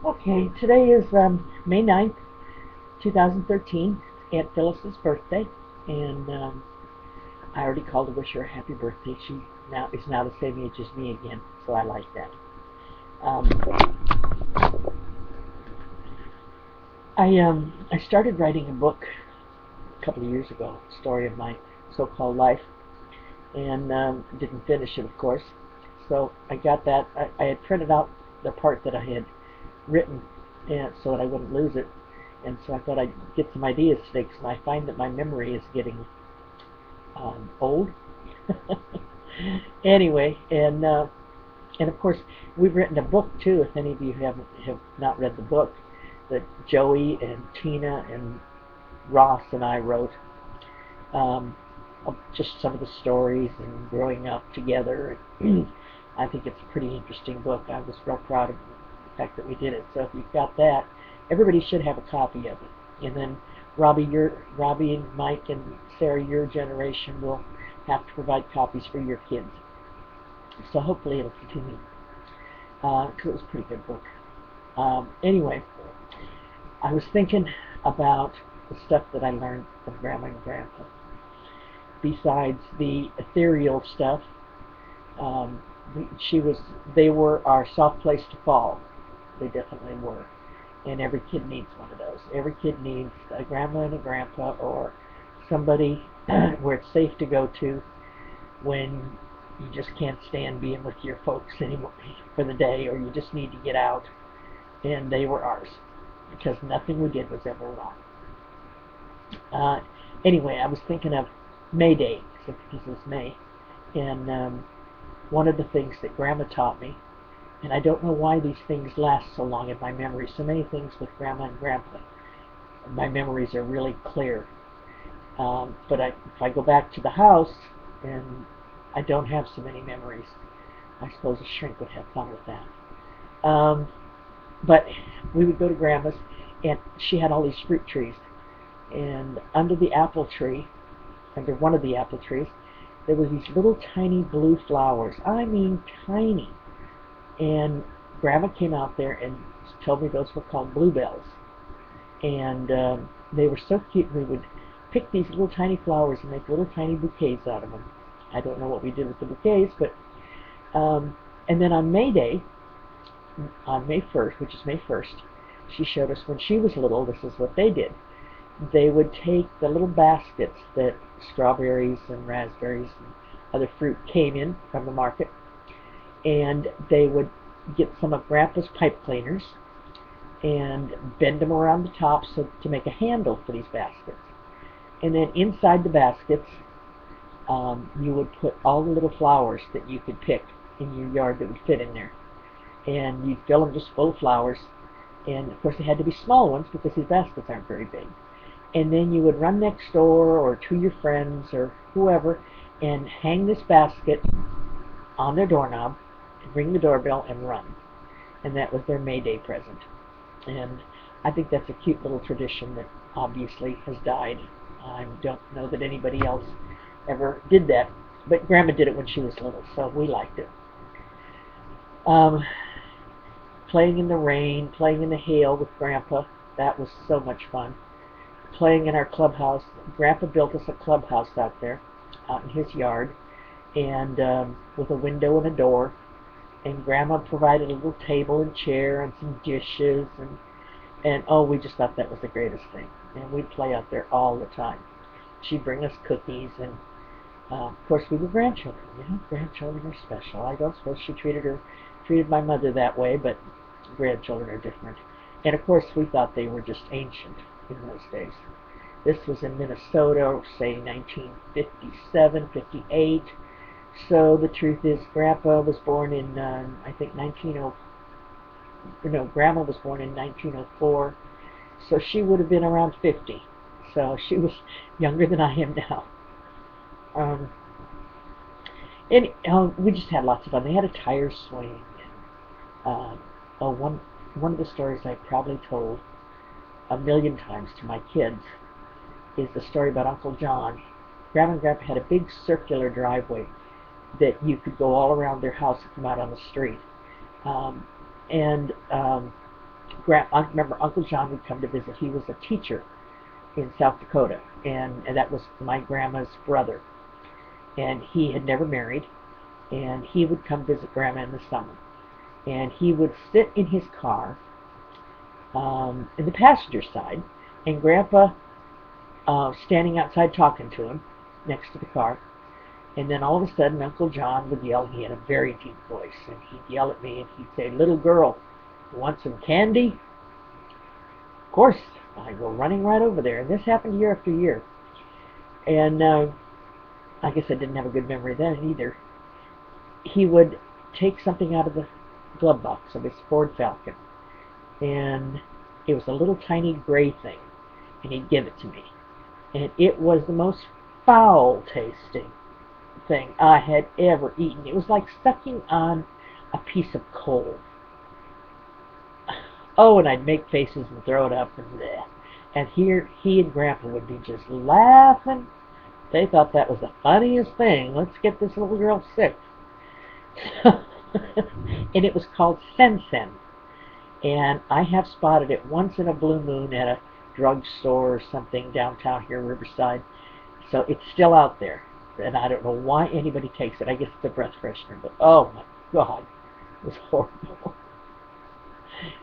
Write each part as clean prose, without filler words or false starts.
Okay, today is May 9th, 2013. Aunt Phyllis's birthday, and I already called to wish her a happy birthday. She now is now the same age as me again, so I like that. Um, I started writing a book a couple of years ago, story of my so-called life, and didn't finish it, of course. So I got that. I had printed out the part that I had written, and so that I wouldn't lose it. And so I thought I'd get some ideas today because I find that my memory is getting old. Anyway, and of course we've written a book too. If any of you have not read the book that Joey and Tina and Ross and I wrote, of just some of the stories and growing up together. I think it's a pretty interesting book. I was real proud of the fact that we did it. So if you've got that, everybody should have a copy of it. And then Robbie and Mike and Sarah, your generation will have to provide copies for your kids. So hopefully it'll continue because it was a pretty good book. Anyway, I was thinking about the stuff that I learned from Grandma and Grandpa. Besides the ethereal stuff, um, they were our soft place to fall. They definitely were. And every kid needs one of those. Every kid needs a grandma and a grandpa or somebody where it's safe to go to when you just can't stand being with your folks anymore for the day, or you just need to get out. And they were ours because nothing we did was ever wrong. Uh, anyway, I was thinking of May Day because it's May, and one of the things that Grandma taught me, and I don't know why these things last so long in my memory. So many things with Grandma and Grandpa, my memories are really clear. If I go back to the house, and I don't have so many memories, I suppose a shrink would have fun with that. But we would go to Grandma's, and she had all these fruit trees, and under the apple tree, under one of the apple trees, there were these little tiny blue flowers. I mean, tiny. And Grandma came out there and told me those were called bluebells. And they were so cute. We would pick these little tiny flowers and make little tiny bouquets out of them. I don't know what we did with the bouquets, but and then on May Day, on May 1st, which is May 1st, she showed us when she was little, this is what they did. They would take the little baskets that strawberries and raspberries and other fruit came in from the market, and they would get some of Grandpa's pipe cleaners and bend them around the top so to make a handle for these baskets. And then inside the baskets, you would put all the little flowers that you could pick in your yard that would fit in there. And you'd fill them just full of flowers. And of course they had to be small ones because these baskets aren't very big. And then you would run next door or to your friends or whoever and hang this basket on their doorknob and ring the doorbell and run. And that was their May Day present. And I think that's a cute little tradition that obviously has died. I don't know that anybody else ever did that, but Grandma did it when she was little, so we liked it. Um, Playing in the rain, playing in the hail with Grandpa, that was so much fun. Playing in our clubhouse. Grandpa built us a clubhouse out there, out in his yard, and with a window and a door. And Grandma provided a little table and chair and some dishes, and oh, we just thought that was the greatest thing. And we'd play out there all the time. She'd bring us cookies, and of course we were grandchildren. You know, grandchildren are special. I don't suppose she treated my mother that way, but grandchildren are different. And of course we thought they were just ancient in those days. This was in Minnesota, say 1957, 58. So the truth is, Grandpa was born in, I think, Grandma was born in 1904. So she would have been around 50. So she was younger than I am now. Um, and we just had lots of fun. They had a tire swing. And, one of the stories I probably told a million times to my kids is the story about Uncle John. Grandma and Grandpa had a big circular driveway that you could go all around their house and come out on the street. And I remember Uncle John would come to visit. He was a teacher in South Dakota, and that was my grandma's brother. And he had never married, and he would come visit Grandma in the summer. And he would sit in his car in the passenger side, and Grandpa standing outside talking to him next to the car. And then all of a sudden, Uncle John would yell. He had a very deep voice, and he'd yell at me, and he'd say, "Little girl, you want some candy?" Of course, I go running right over there, and this happened year after year. And I guess I didn't have a good memory then either. He would take something out of the glove box of his Ford Falcon, and it was a little tiny gray thing, and he'd give it to me. And it was the most foul-tasting thing I had ever eaten. It was like sucking on a piece of coal. Oh, and I'd make faces and throw it up, and bleh. And here he and Grandpa would be just laughing. They thought that was the funniest thing. Let's get this little girl sick. And it was called Sen. And I have spotted it once in a blue moon at a drugstore or something downtown here, Riverside. So it's still out there. And I don't know why anybody takes it. I guess it's a breath freshener. But oh my God, it was horrible.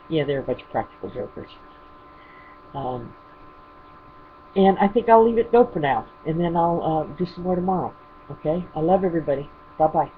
Yeah, they're a bunch of practical jokers. And I think I'll leave it go for now. And then I'll do some more tomorrow. Okay? I love everybody. Bye-bye.